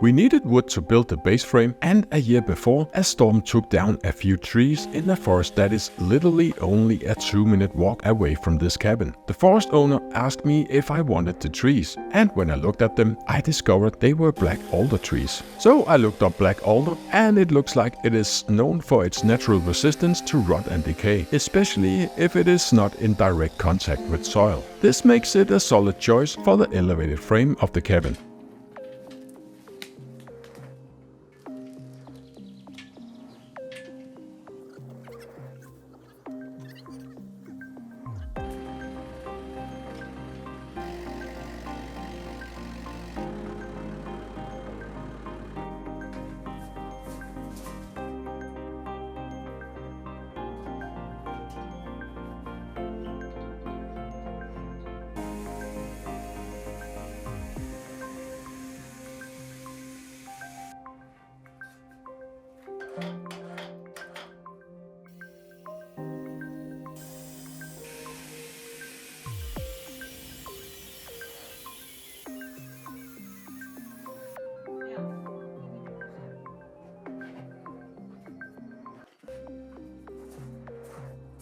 We needed wood to build the base frame, and a year before, a storm took down a few trees in a forest that is literally only a 2-minute walk away from this cabin. The forest owner asked me if I wanted the trees, and when I looked at them, I discovered they were black alder trees. So I looked up black alder, and it looks like it is known for its natural resistance to rot and decay, especially if it is not in direct contact with soil. This makes it a solid choice for the elevated frame of the cabin.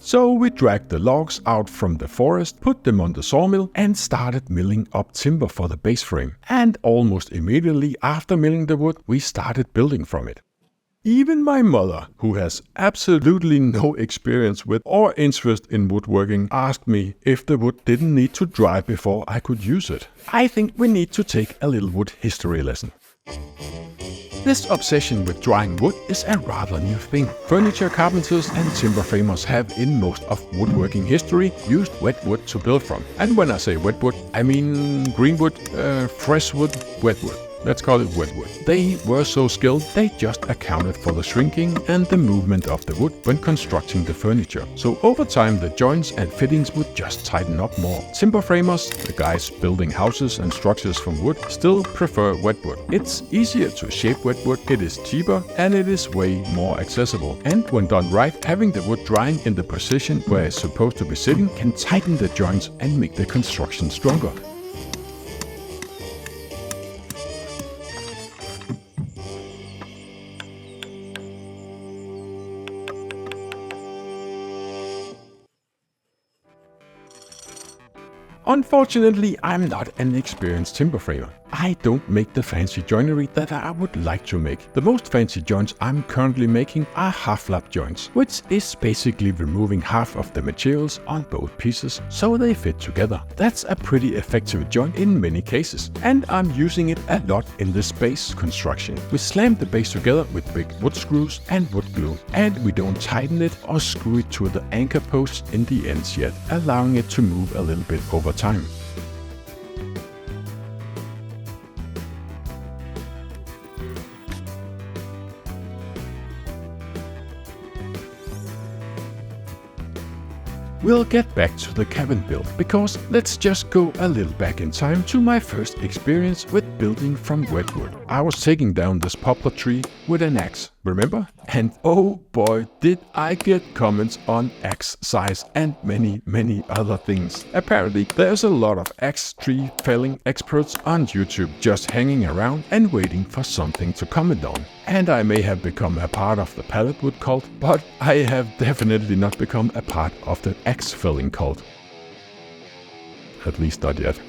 So we dragged the logs out from the forest, put them on the sawmill and started milling up timber for the base frame. And almost immediately after milling the wood, we started building from it. Even my mother, who has absolutely no experience with or interest in woodworking, asked me if the wood didn't need to dry before I could use it. I think we need to take a little wood history lesson. This obsession with drying wood is a rather new thing. Furniture carpenters and timber framers have in most of woodworking history used wet wood to build from. And when I say wet wood, I mean green wood, fresh wood, wet wood. Let's call it wet wood. They were so skilled, they just accounted for the shrinking and the movement of the wood when constructing the furniture. So over time, the joints and fittings would just tighten up more. Timber framers, the guys building houses and structures from wood, still prefer wet wood. It's easier to shape wet wood, it is cheaper, and it is way more accessible. And when done right, having the wood drying in the position where it's supposed to be sitting can tighten the joints and make the construction stronger. Unfortunately, I'm not an experienced timber framer. I don't make the fancy joinery that I would like to make. The most fancy joints I'm currently making are half-lap joints, which is basically removing half of the materials on both pieces so they fit together. That's a pretty effective joint in many cases, and I'm using it a lot in this base construction. We slam the base together with big wood screws and wood glue, and we don't tighten it or screw it to the anchor posts in the ends yet, allowing it to move a little bit over time. We'll get back to the cabin build, because let's just go a little back in time to my first experience with building from wet wood. I was taking down this poplar tree with an axe, remember? And oh boy, did I get comments on axe size and many other things. Apparently, there's a lot of axe tree felling experts on YouTube just hanging around and waiting for something to comment on. And I may have become a part of the pallet wood cult, but I have definitely not become a part of the axe felling cult. At least not yet.